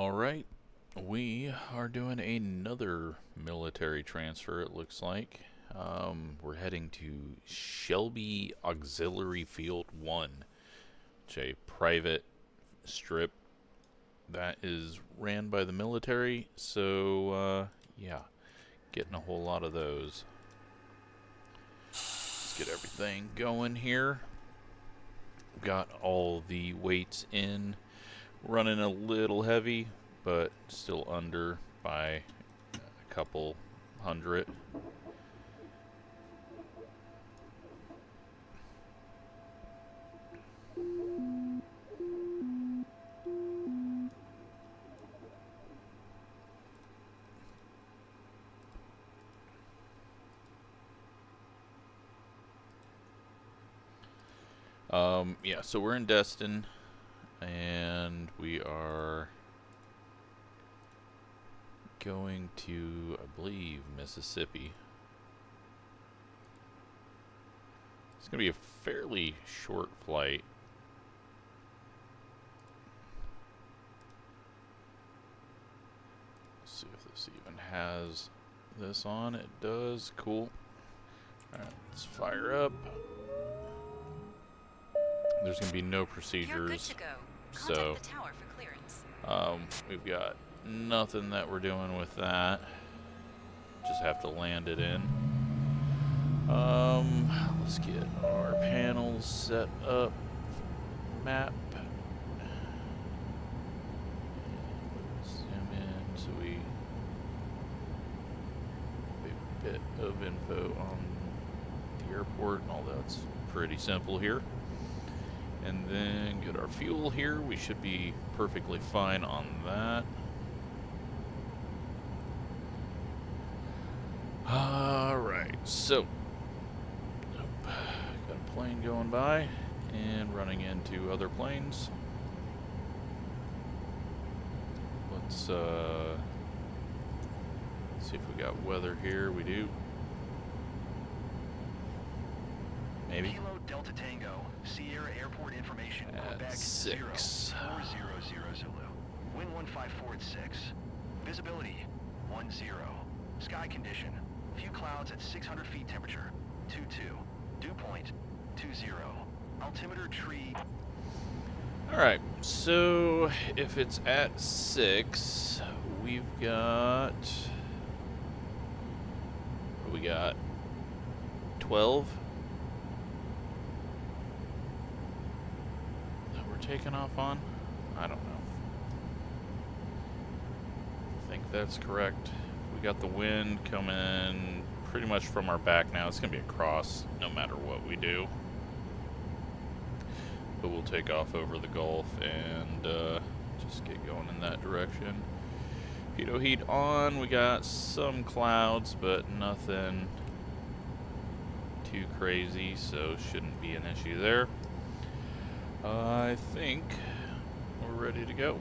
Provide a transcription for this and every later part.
Alright, we are doing another military transfer, it looks like. We're heading to Shelby Auxiliary Field 1, which is a private strip that is ran by the military, so yeah, getting a whole lot of those. Let's get everything going here. Got all the weights in. Running a little heavy, but still under by a couple hundred. Yeah, so we're in Destin, and we are going to, I believe, Mississippi. It's going to be a fairly short flight. Let's see if this even has this on. It does. Cool. Alright, let's fire up. There's going to be no procedures. You're good to go. Contact the tower for clearance. We've got nothing that we're doing with that. Just have to land it in. Let's get our panels set up. Map. Zoom in so we have a bit of info on the airport, and all that's pretty simple here. And then get our fuel here. We should be perfectly fine on that. Alright, so got a plane going by and running into other planes. Let's see if we got weather here. We do. Maybe. Kilo Delta Tango, Sierra Airport information. At 6. 4000 Zulu. Wind 154 at 6. Visibility 10. Sky condition. Few clouds at 600 feet temperature. 22. Dew point 20. Altimeter tree. Alright, so if it's at 6, we've got. What do we got? 12? Taking off on? I don't know. I think that's correct. We got the wind coming pretty much from our back now. It's going to be a cross no matter what we do. But we'll take off over the Gulf and just get going in that direction. Pitot heat on. We got some clouds, but nothing too crazy, so shouldn't be an issue there. I think we're ready to go.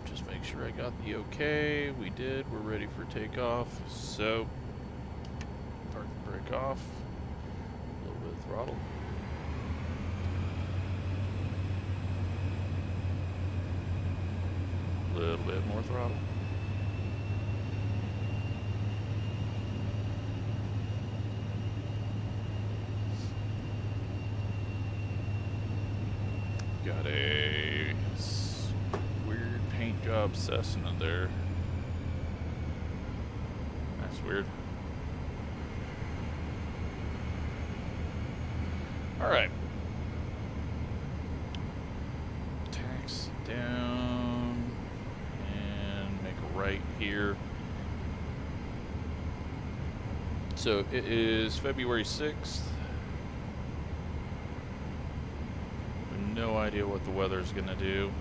Just make sure I got the okay. We did. We're ready for takeoff. So, park and brake off. A little bit of throttle. A little bit more throttle. Got a weird paint job Cessna there. That's weird. Alright. Taxi down and make a right here. So it is February 6th. No idea what the weather's gonna do.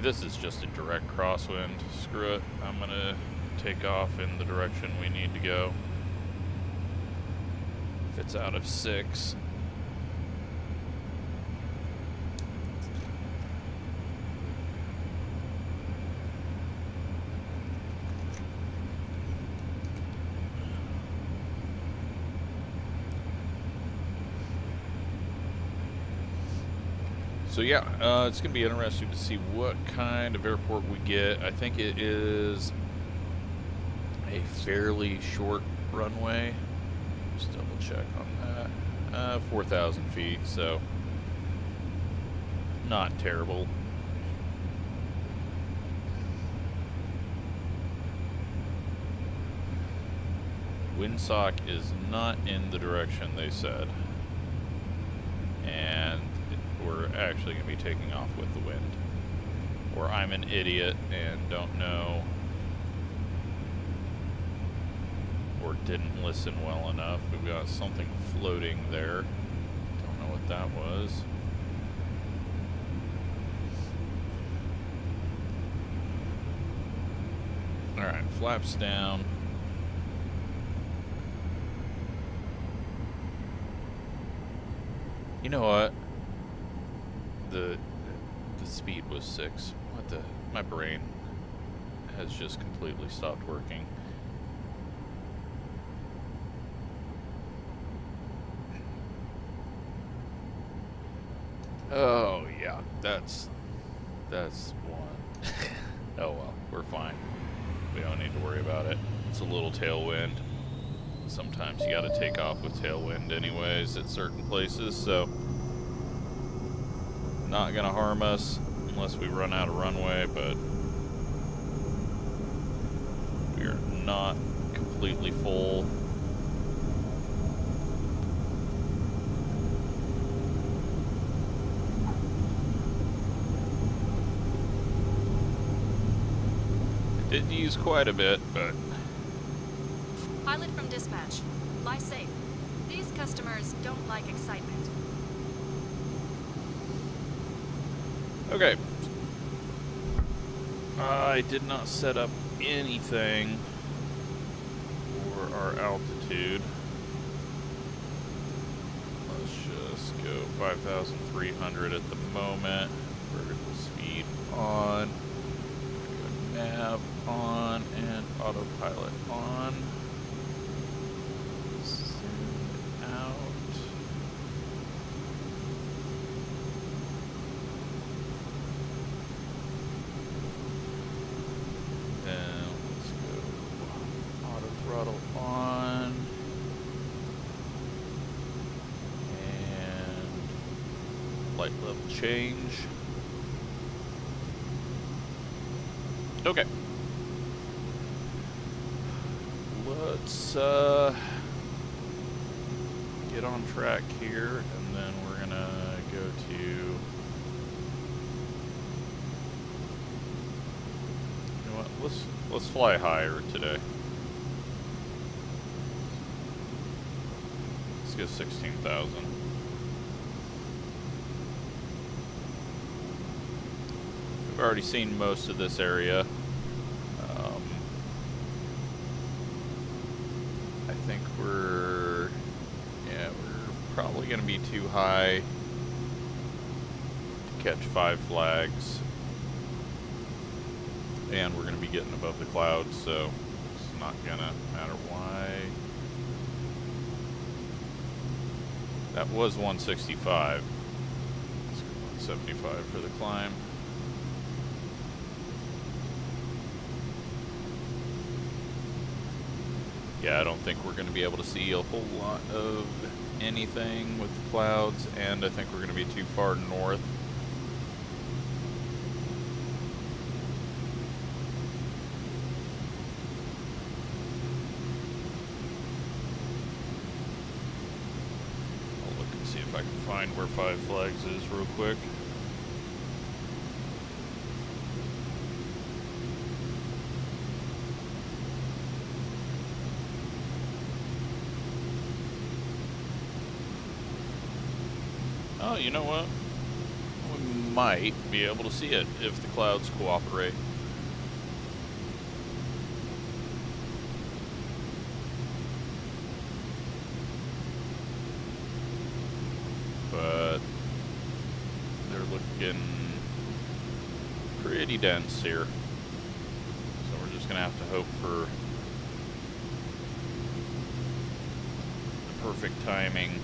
This is just a direct crosswind. Screw it. I'm gonna take off in the direction we need to go. If it's out of 6. So yeah, it's going to be interesting to see what kind of airport we get. I think it is a fairly short runway. Just double check on that. 4,000 feet, so not terrible. Windsock is not in the direction they said. And we're actually going to be taking off with the wind. Or I'm an idiot and don't know, or didn't listen well enough. We've got something floating there. Don't know what that was. Alright, flaps down. You know what? The speed was 6. What the? My brain has just completely stopped working. Oh yeah, that's one. Oh well, we're fine. We don't need to worry about it. It's a little tailwind. Sometimes you gotta take off with tailwind anyways at certain places, so not gonna harm us unless we run out of runway, but we are not completely full. Did use quite a bit, but... Pilot from dispatch. Lie safe. These customers don't like excitement. Okay. I did not set up anything for our altitude. Let's just go 5,300 at the moment. Vertical speed on. Nav on and autopilot on. Zoom out. Then let's go auto throttle on. And light level change. Okay. Let's get on track here, and then we're gonna go to, you know what, let's fly higher today. Let's go 16,000. We've already seen most of this area. I think we're probably going to be too high to catch 5 flags. And we're going to be getting above the clouds, so it's not going to matter why. That was 165. Let's go 175 for the climb. Yeah, I don't think we're going to be able to see a whole lot of anything with the clouds, and I think we're going to be too far north. I'll look and see if I can find where 5 Flags is real quick. Oh, you know what? We might be able to see it if the clouds cooperate. But they're looking pretty dense here. So we're just gonna have to hope for the perfect timing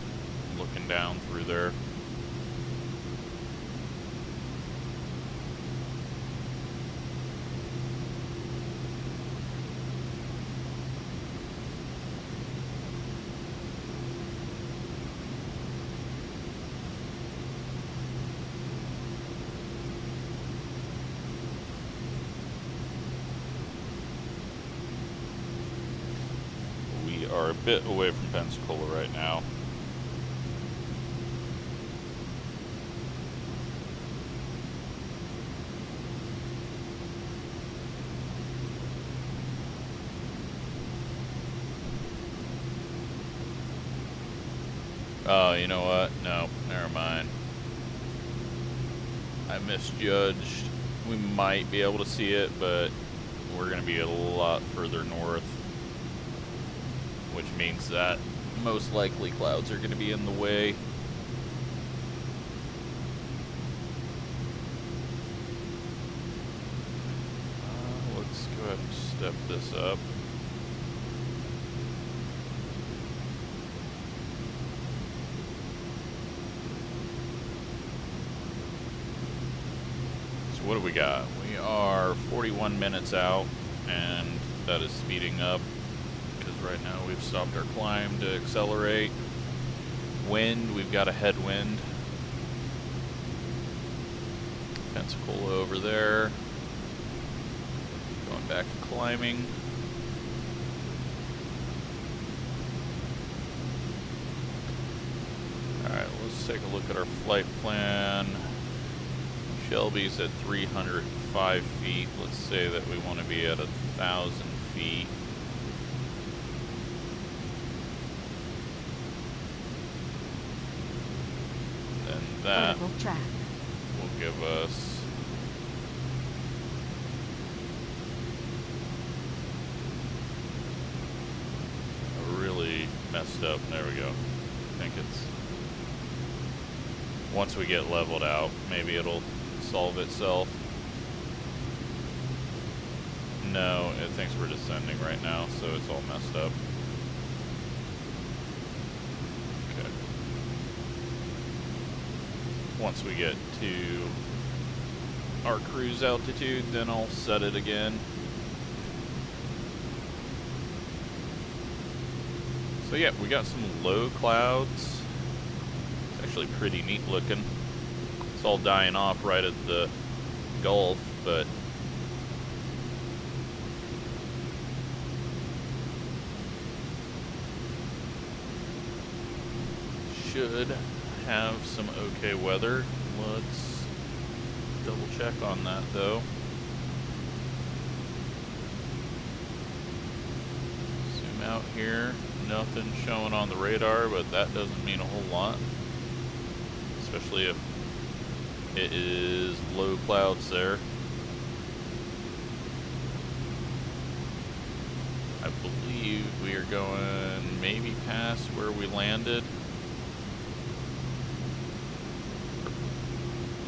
looking down through there. a bit away from Pensacola right now. Oh, you know what? No, never mind. I misjudged. We might be able to see it, but we're going to be a lot further north, which means that most likely clouds are going to be in the way. Let's go ahead and step this up. What do we got? We are 41 minutes out, and that is speeding up because right now we've stopped our climb to accelerate. Wind, we've got a headwind. Pensacola over there. Going back to climbing. Alright, let's take a look at our flight plan. Shelby's at 305 feet. Let's say that we want to be at 1,000 feet. Then that will give us a really messed up. There we go. I think it's once we get leveled out, maybe it'll solve itself. No, it thinks we're descending right now, so it's all messed up. Okay. Once we get to our cruise altitude, then I'll set it again. So yeah, we got some low clouds. It's actually pretty neat looking. It's all dying off right at the Gulf, but should have some okay weather. Let's double check on that though. Zoom out here. Nothing showing on the radar, but that doesn't mean a whole lot, especially if it is low clouds there. I believe we are going maybe past where we landed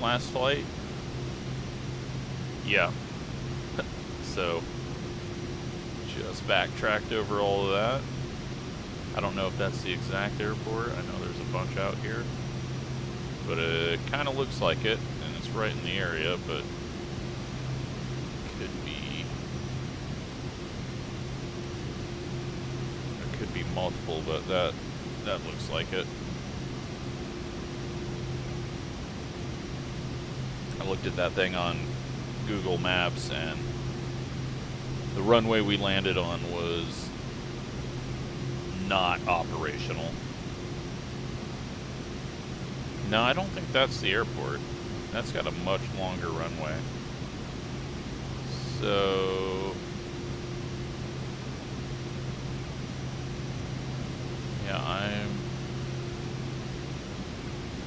last flight. Yeah. So just backtracked over all of that. I don't know if that's the exact airport. I know there's a bunch out here, but it kind of looks like it, and it's right in the area, but could be, there could be multiple, but that looks like it. I looked at that thing on Google Maps, and the runway we landed on was not operational. No, I don't think that's the airport. That's got a much longer runway. So yeah, I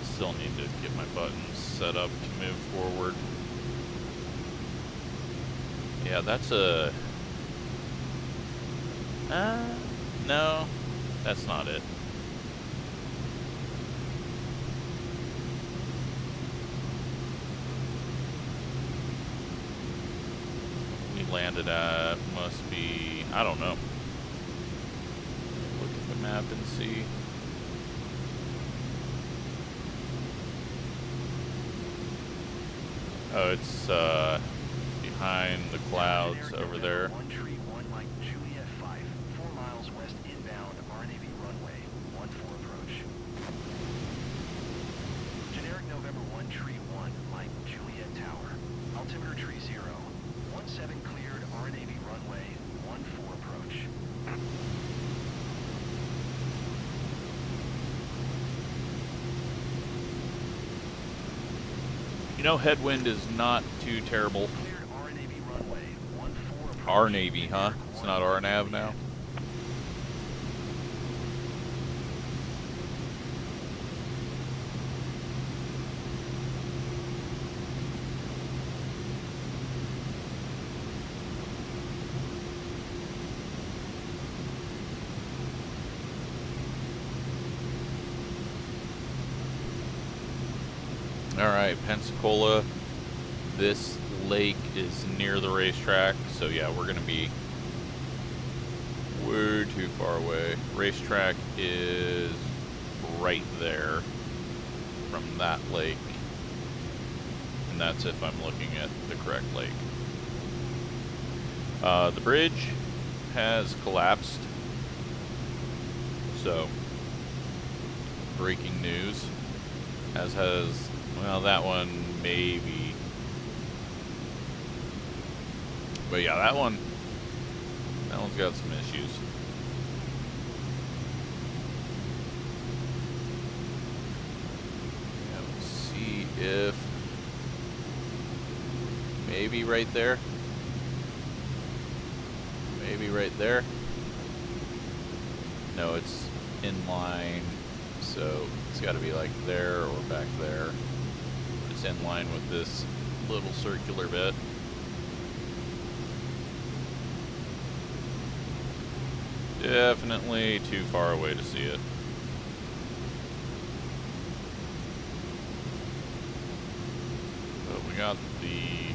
still need to get my buttons set up to move forward. Yeah, that's a no, that's not it. Landed at must be, I don't know. Look at the map and see. Oh, it's behind the clouds over there. know, headwind is not too terrible. Cleared RNAV runway 14 approach. Our Navy, huh? It's not our nav now. Alright, Pensacola. This lake is near the racetrack, so yeah, we're going to be way too far away. Racetrack is right there from that lake, and that's if I'm looking at the correct lake. The bridge has collapsed, so breaking news, as has, well, that one maybe. But yeah, that one's got some issues. Yeah, let's see if maybe right there. Maybe right there. No, it's in line, so it's got to be like there or back there. It's in line with this little circular bit. Definitely too far away to see it. But we got the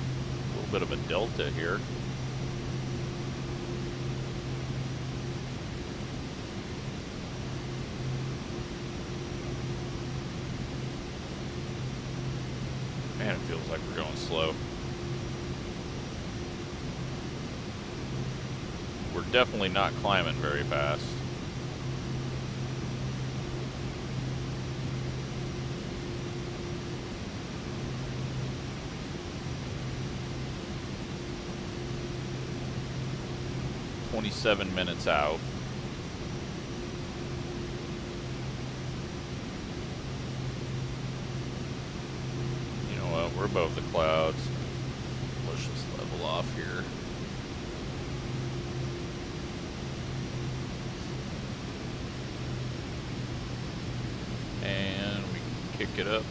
little bit of a delta here. Man, it feels like we're going slow. We're definitely not climbing very fast. "27 minutes out. You know what? We're above the clouds. Let's just level off here. And we can kick it up.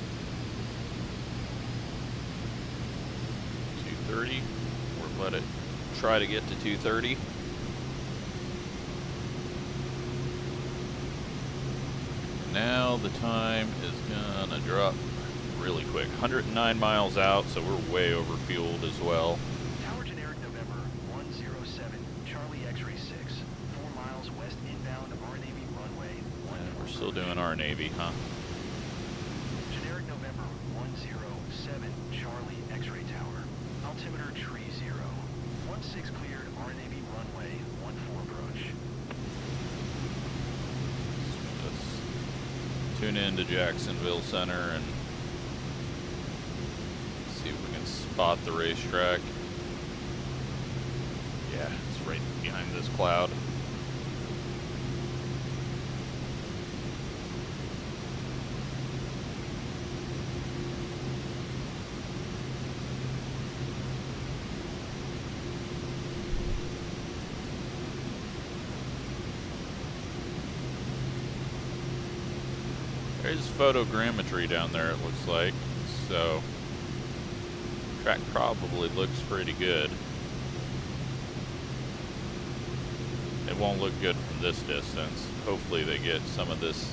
230, or let it try to get to 230. Now the time is gonna drop really quick. 109 miles out, so we're way over fueled as well. Tower generic November 107, Charlie X-ray 6, 4 miles west inbound RNAV runway 14. And we're still doing our Navy, huh? Generic November 107, Charlie X-ray tower, altimeter tree 0, 16 cleared RNAV runway 14 approach. Let's tune in to Jacksonville Center and see if we can spot the racetrack. Yeah, it's right behind this cloud. There's photogrammetry down there, it looks like, so track probably looks pretty good. It won't look good from this distance. Hopefully they get some of this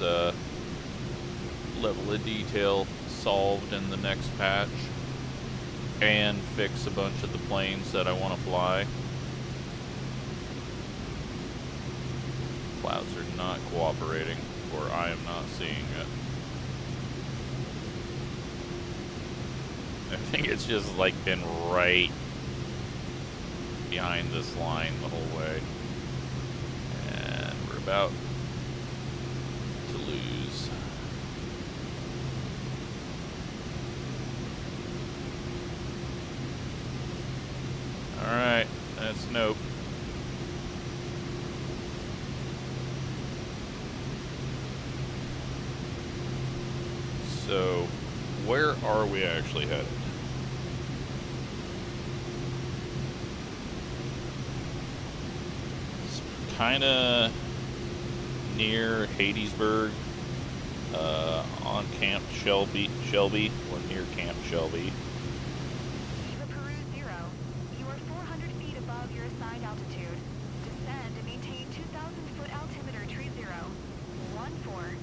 level of detail solved in the next patch and fix a bunch of the planes that I want to fly. Clouds are not cooperating, or I am not seeing it. I think it's just like been right behind this line the whole way. And we're about to lose. Alright, that's nope. So, where are we actually headed? kind of near Hadesburg, on Camp Shelby. We're near Camp Shelby. Eva Peru 0. You are 400 feet above your assigned altitude. Descend and maintain 2,000-foot altimeter, tree 0. 14.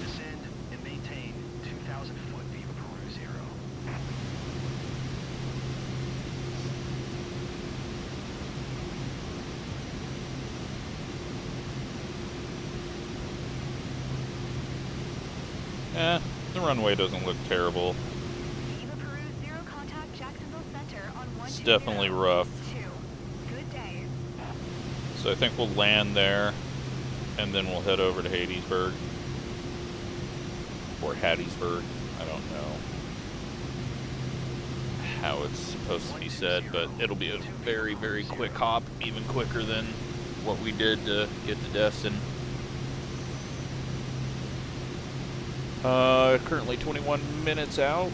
Descend and maintain 2,000 foot Viva Peru 0. The runway doesn't look terrible. Eva Peru 0, contact Jacksonville Center on 120. It's definitely rough. 2. Good day. So I think we'll land there, and then we'll head over to Hadesburg. Or Hattiesburg. I don't know how it's supposed to be said, but it'll be a very, very quick hop, even quicker than what we did to get to Destin. Currently 21 minutes out.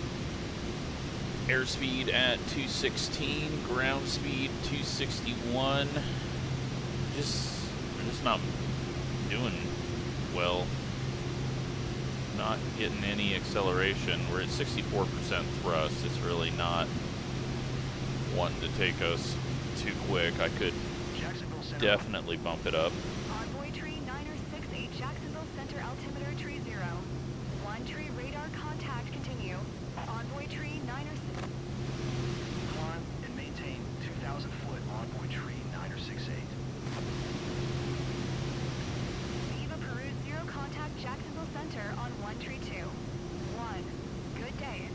Airspeed at 216, ground speed 261. We're just not doing well. Not getting any acceleration. We're at 64% thrust. It's really not wanting to take us too quick. I could Jacksonville Center. definitely bump it up. Envoy tree 968, Jacksonville Center altimeter, tree 0. 1 tree radar contact, continue. Envoy tree 906. Climb and maintain 2,000 foot Envoy tree 968. Eva Peru 0, contact Jacksonville Center on 1 tree 2. 1. Good day.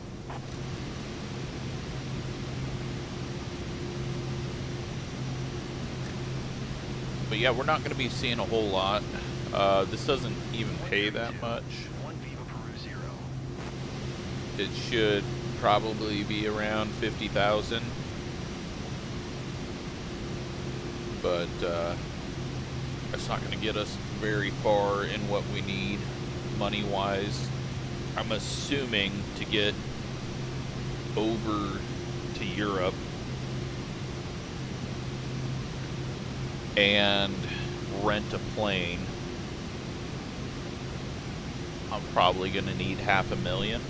But yeah, we're not going to be seeing a whole lot. This doesn't even pay that much. 1 Viva Peru 0. It should probably be around 50,000. But that's not going to get us very far in what we need money-wise. I'm assuming to get over to Europe and rent a plane, I'm probably going to need $500,000.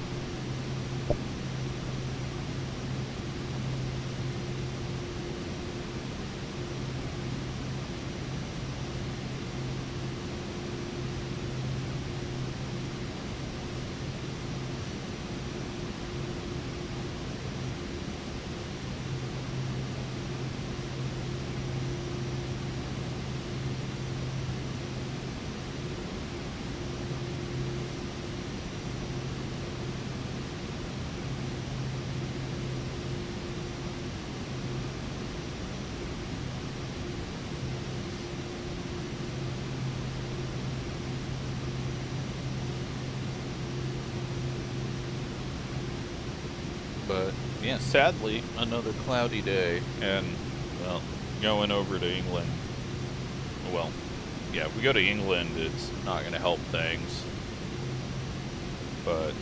But yeah, sadly, another cloudy day, and well, going over to England. Well, yeah, if we go to England, it's not going to help things. But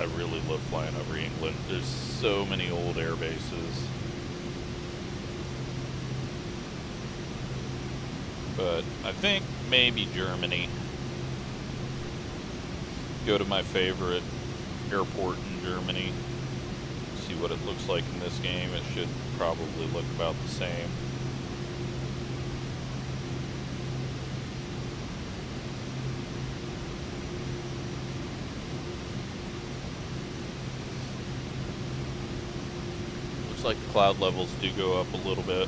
I really love flying over England. There's so many old air bases. But I think maybe Germany. Go to my favorite airport in Germany. See what it looks like in this game. It should probably look about the same. Looks like the cloud levels do go up a little bit.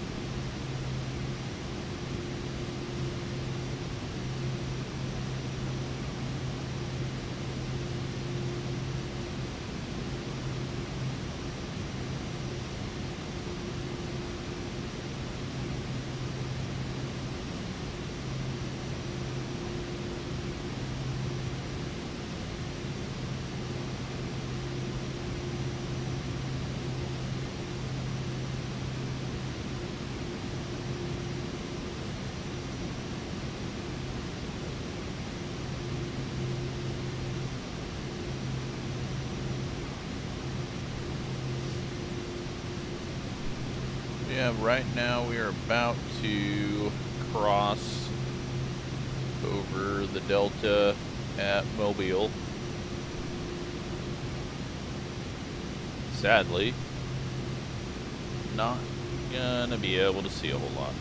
Yeah, right now we are about to cross over the Delta at Mobile. Sadly, not gonna be able to see a whole lot.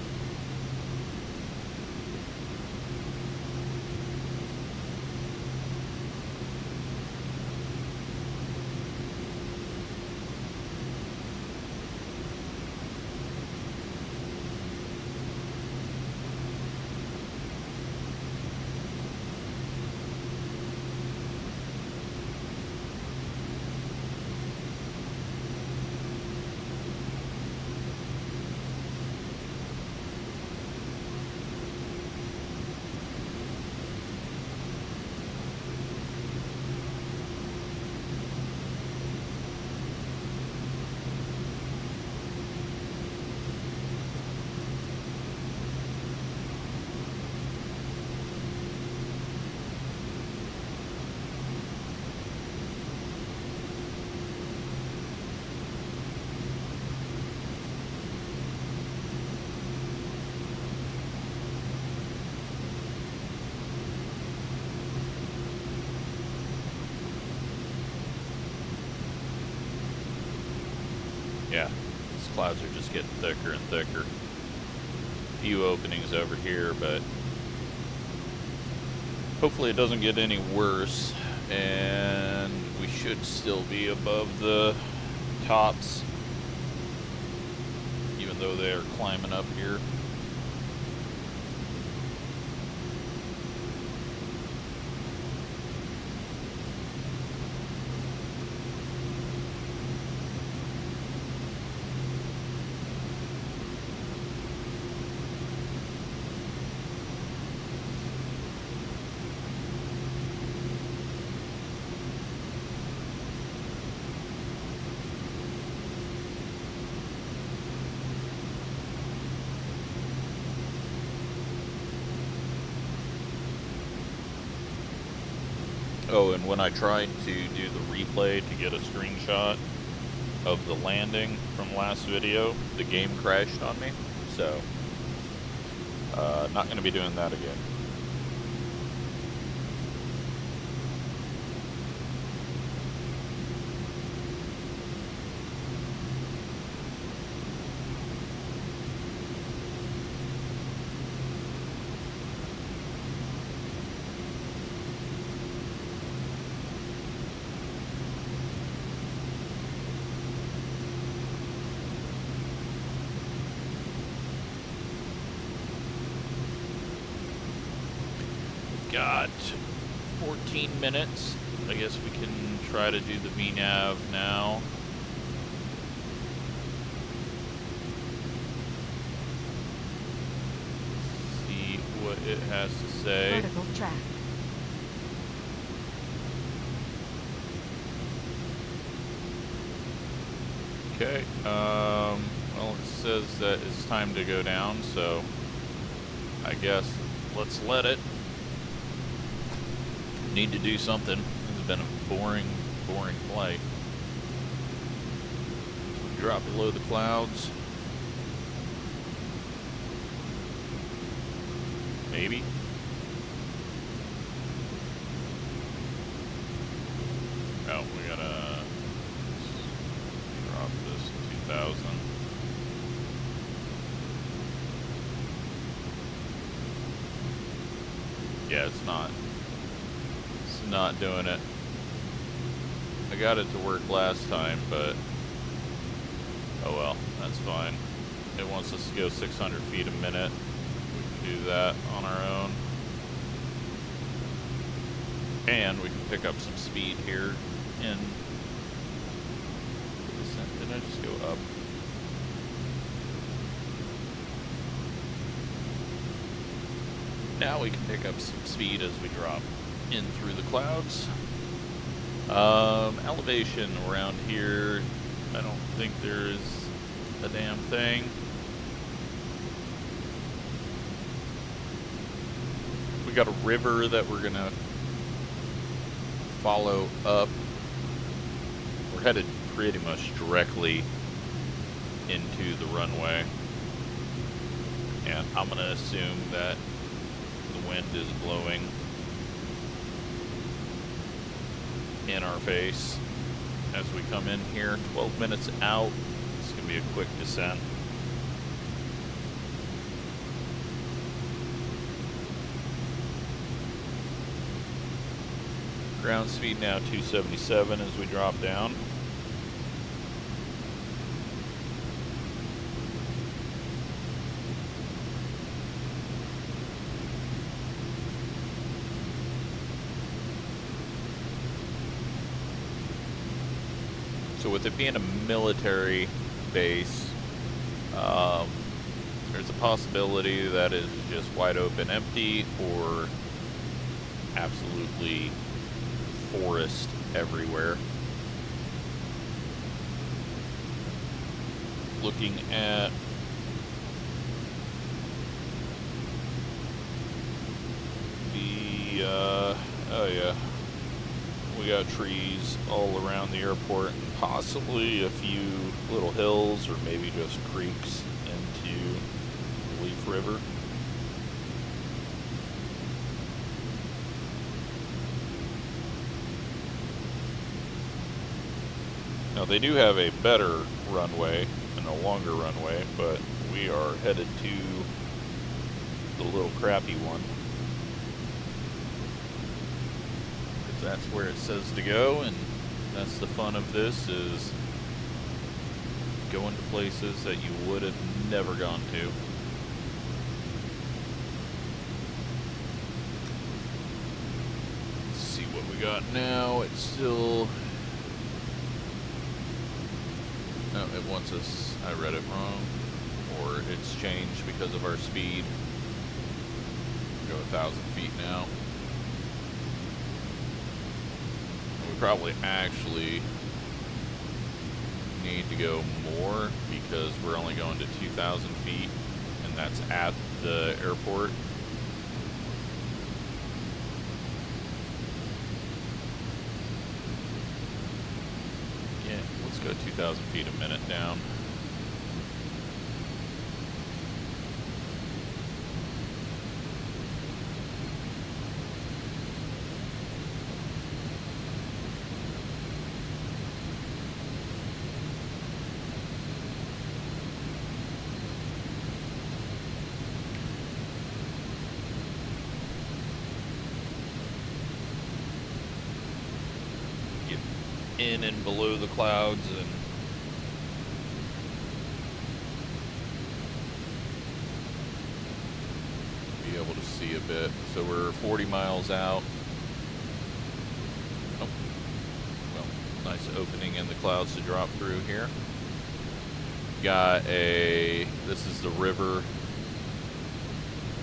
Yeah, these clouds are just getting thicker and thicker. A few openings over here, but hopefully it doesn't get any worse, and we should still be above the tops, even though they are climbing up here. Oh, and when I tried to do the replay to get a screenshot of the landing from last video, the game crashed on me, so not going to be doing that again. Got 14 minutes. I guess we can try to do the VNav now. See what it has to say. Vertical track. Okay. Well, it says that it's time to go down, so I guess let's let it. Need to do something. It's been a boring flight. So we drop below the clouds. Maybe. Oh, we gotta drop this to 2000. Yeah, it's not doing it. I got it to work last time, but oh well, that's fine. It wants us to go 600 feet a minute. We can do that on our own. And we can pick up some speed here in the descent. Didn't I just go up? Now we can pick up some speed as we drop in through the clouds. Elevation around here, I don't think there's a damn thing. We got a river that we're gonna follow up. We're headed pretty much directly into the runway. And I'm going to assume that the wind is blowing in our face as we come in here. 12 minutes out. It's going to be a quick descent. Ground speed now 277 as we drop down. So with it being a military base, there's a possibility that it's just wide open empty or absolutely forest everywhere. Looking at the, oh yeah, we got trees all around the airport and possibly a few little hills or maybe just creeks into the Leaf River. Now they do have a better runway and a longer runway, but we are headed to the little crappy one. Because that's where it says to go, and that's the fun of this, is going to places that you would have never gone to. Let's see what we got now. It's still... No, it wants us, I read it wrong, or it's changed because of our speed. Go 1,000 feet now. We probably actually need to go more because we're only going to 2,000 feet, and that's at the airport. Go 2,000 feet a minute down. Get in and below the clouds and be able to see a bit. So we're 40 miles out. Oh, well, nice opening in the clouds to drop through here. Got a, this is the river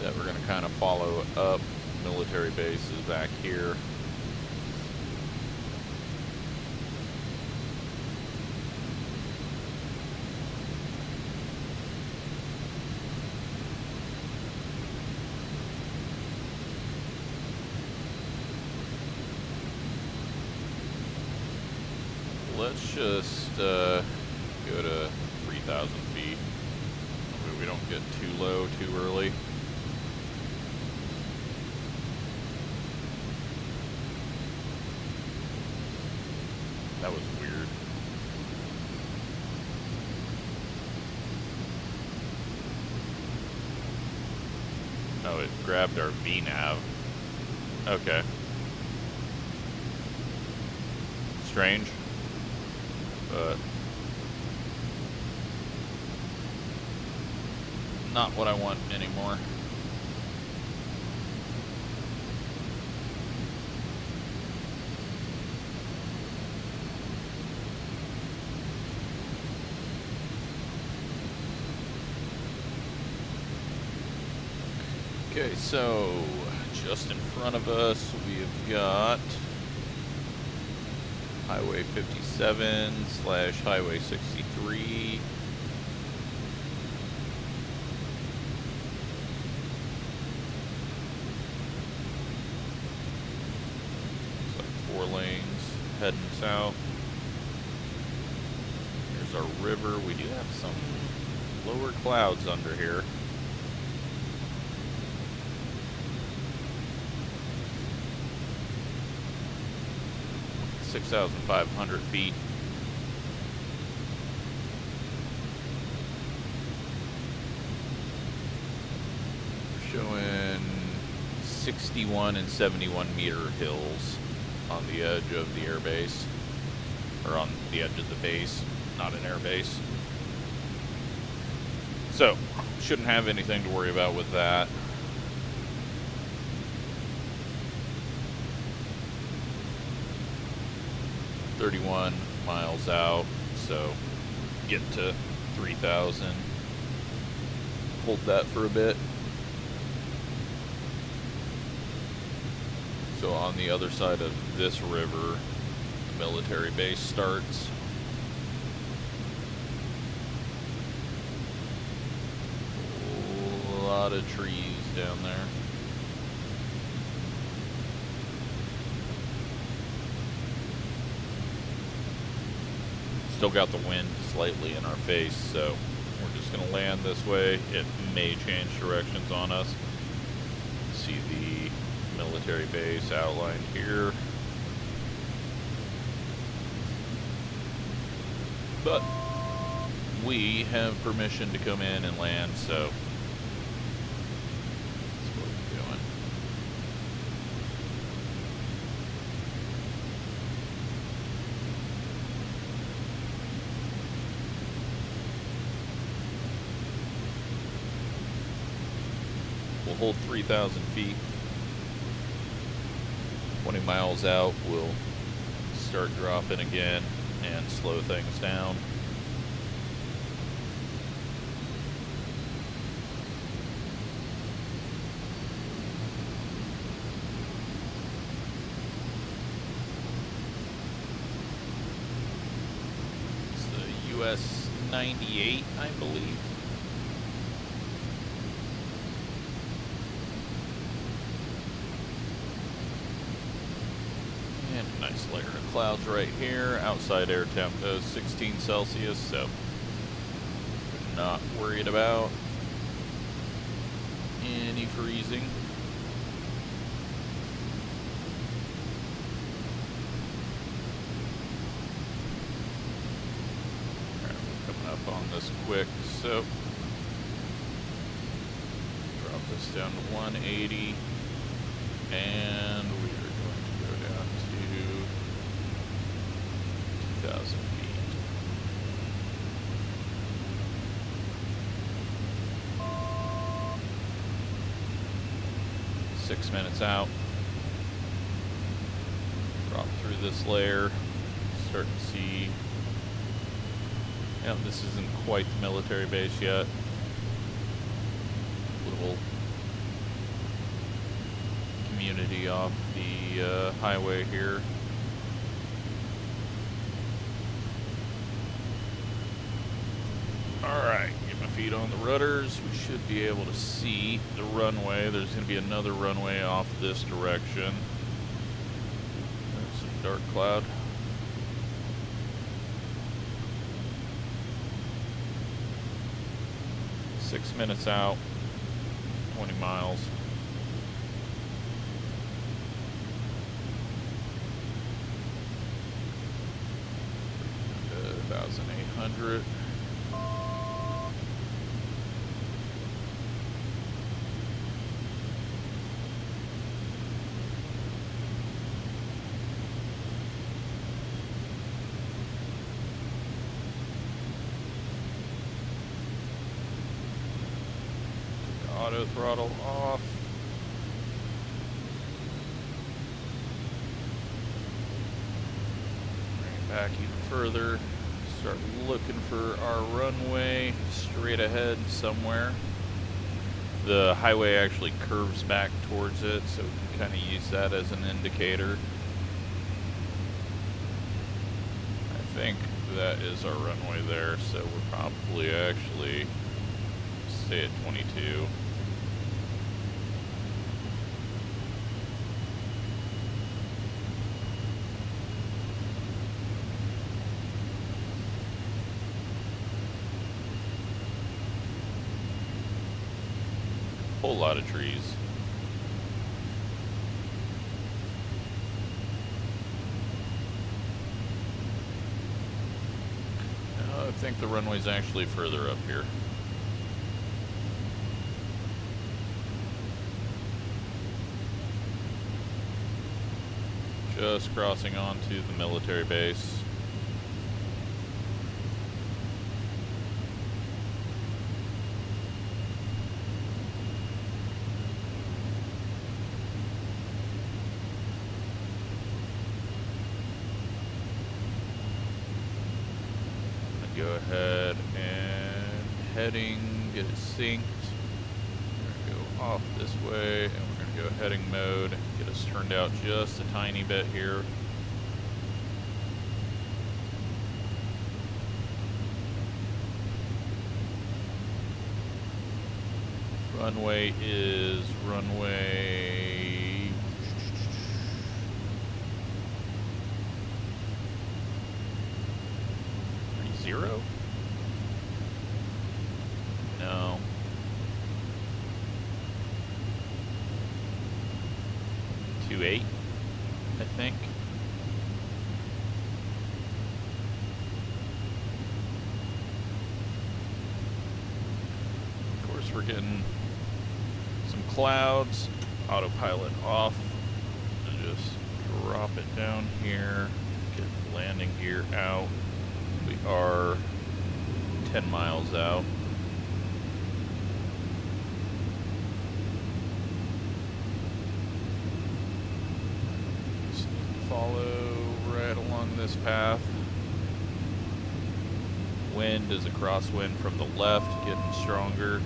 that we're going to kind of follow up. Military base is back here. Let's just go to 3,000 feet. That way we don't get too low too early. That was weird. Oh, it grabbed our VNav. Okay. Strange. But not what I want anymore. Okay, so just in front of us we've got Highway 57 / Highway 63. Looks like 4 lanes heading south. Here's our river. We do have some lower clouds under here. (6,500 feet). We're showing 61 and 71 meter hills on the edge of the airbase, or on the edge of the base, not an airbase. So, shouldn't have anything to worry about with that. (31 miles out, so get to 3,000. Hold that for a bit. So on the other side of this river, the military base starts. A lot of trees down there. Still got the wind slightly in our face, so we're just going to land this way. It may change directions on us. See the military base outlined here. But we have permission to come in and land, so that's what we're doing. We'll hold 3,000 feet. 20 miles out, we'll start dropping again and slow things down. It's the US 98, I believe. Nice layer of clouds right here. Outside air temp is 16 Celsius, so not worried about any freezing. Alright, we're coming up on this quick, so drop this down to 180, and we are going to go down to 2,000 feet. Six minutes out. Drop through this layer. Start to see. Yep, this isn't quite the military base yet. Little community off the highway here. Alright, get my feet on the rudders. We should be able to see the runway. There's going to be another runway off this direction. There's some dark cloud. Six minutes out, 20 miles. 1,800. Auto throttle off. Bring it back even further. Start looking for our runway straight ahead somewhere. The highway actually curves back towards it, so we can kind of use that as an indicator. I think that is our runway there, so we'll probably actually stay at 22. whole lot of trees. I think the runway's actually further up here. Just crossing onto the military base. Go ahead and heading, get it synced. We're gonna go off this way, and we're gonna go heading mode, get us turned out just a tiny bit here. Runway is runway 30? No. 28, I think. Of course, we're getting some clouds. Autopilot off. Just drop it down here. Get the landing gear out. We are 10 miles out. Just follow right along this path. Wind is a crosswind from the left, getting stronger.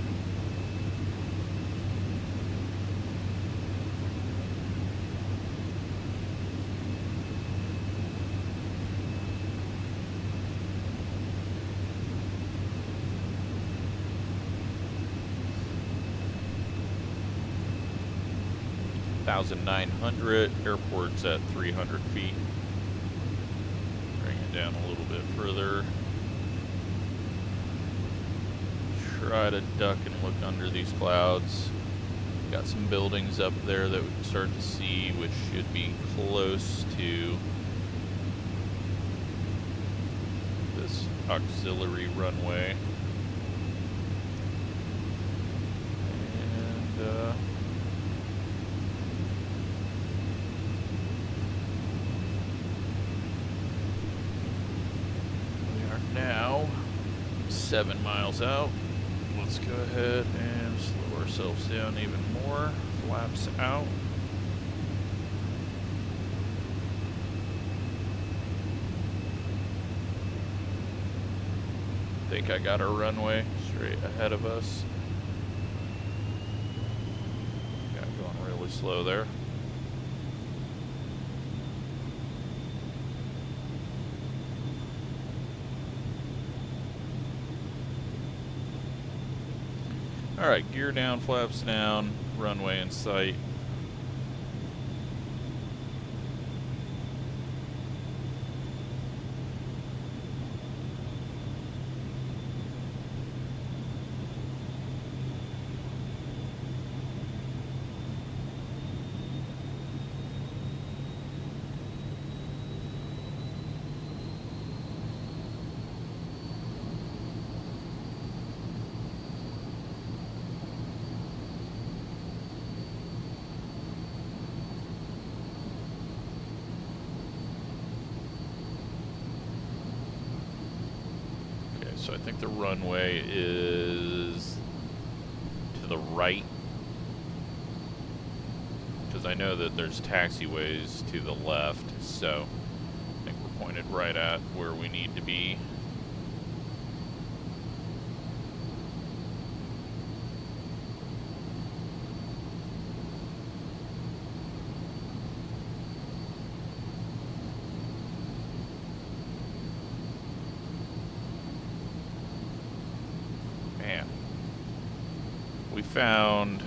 (1,900), airport's at 300 feet. Bring it down a little bit further. Try to duck and look under these clouds. Got some buildings up there that we can start to see, which should be close to this auxiliary runway. And now 7 miles out. Let's go ahead and slow ourselves down even more. Flaps out. I think I got our runway straight ahead of us. Got going really slow there. Alright, gear down, flaps down, runway in sight. So I think the runway is to the right, because I know that there's taxiways to the left, so I think we're pointed right at where we need to be. We found,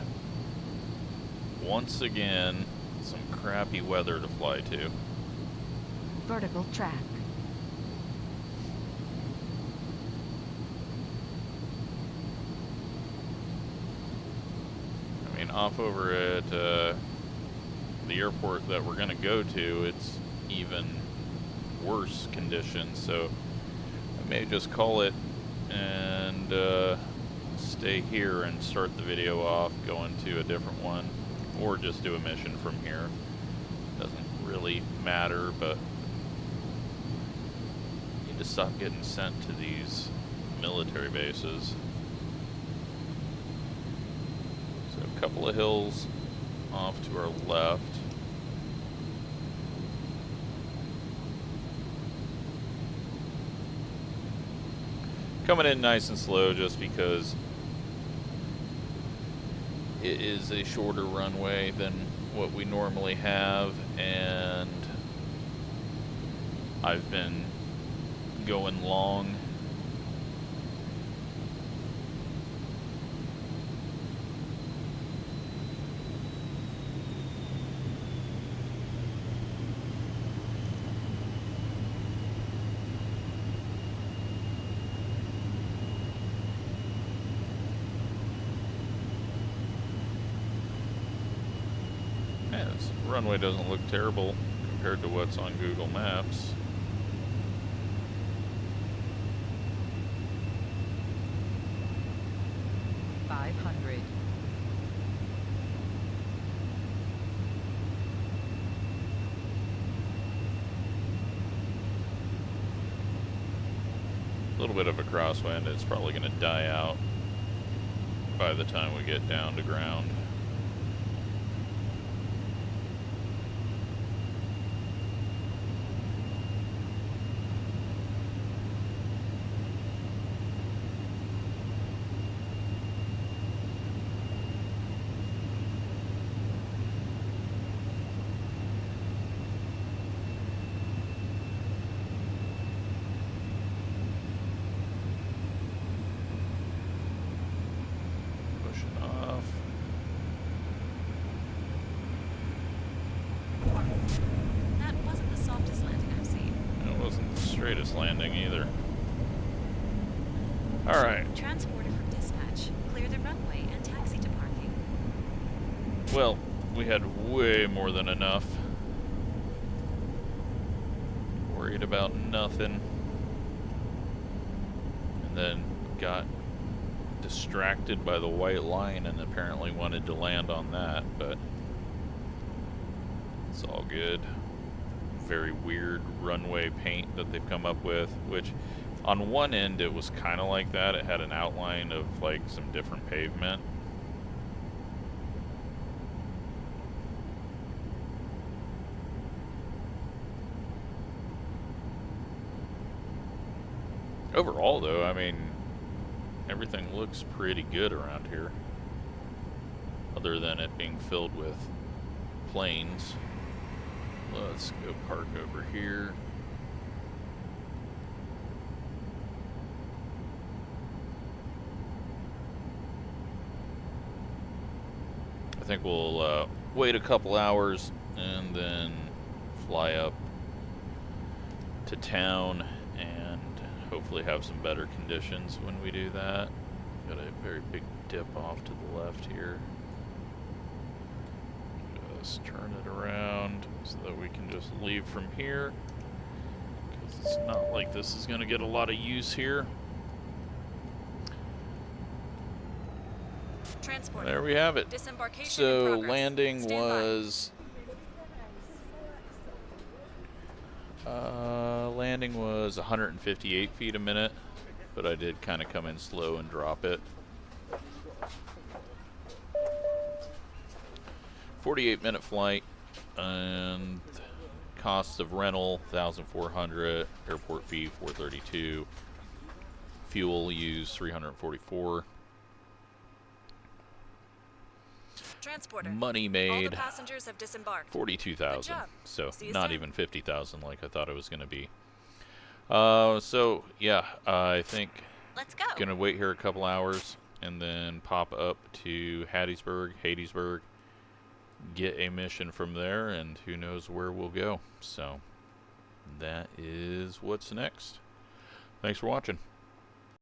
once again, some crappy weather to fly to. Vertical track. mean, off over at the airport that we're going to go to, it's even worse conditions, so I may just call it and stay here and start the video off, go into a different one, or just do a mission from here. Doesn't really matter, but need to stop getting sent to these military bases. So a couple of hills off to our left. Coming in nice and slow just because it is a shorter runway than what we normally have, and I've been going long. This runway doesn't look terrible compared to what's on Google Maps. A little bit of a crosswind. It's probably going to die out by the time we get down to ground. Straightest landing either. All right. Transporter from dispatch. Clear the runway and taxi to parking. Well, we had way more than enough. Worried about nothing. And then got distracted by the white line and apparently wanted to land on that, but it's all good. Very weird runway paint that they've come up with, which on one end it was kind of like that. It had an outline of like some different pavement. Overall though, I mean, everything looks pretty good around here, other than it being filled with planes. Let's go park over here. I think we'll wait a couple hours and then fly up to town and hopefully have some better conditions when we do that. Got a very big dip off to the left here. Just turn it around so that we can just leave from here, because it's not like this is going to get a lot of use here. Transport. There we have it. Disembarkation in So progress. landing Stand was 158 feet a minute, but I did kind of come in slow and drop it. 48-minute flight, and cost of rental $1,400, airport fee $432, fuel use $344. Transporter. Money All made the passengers have disembarked. 42,000. So See you not soon. even 50,000 like I thought it was going to be. So yeah, I think Let's go. gonna wait here a couple hours and then pop up to Hadesburg, get a mission from there, and who knows where we'll go. So that is what's next. Thanks for watching.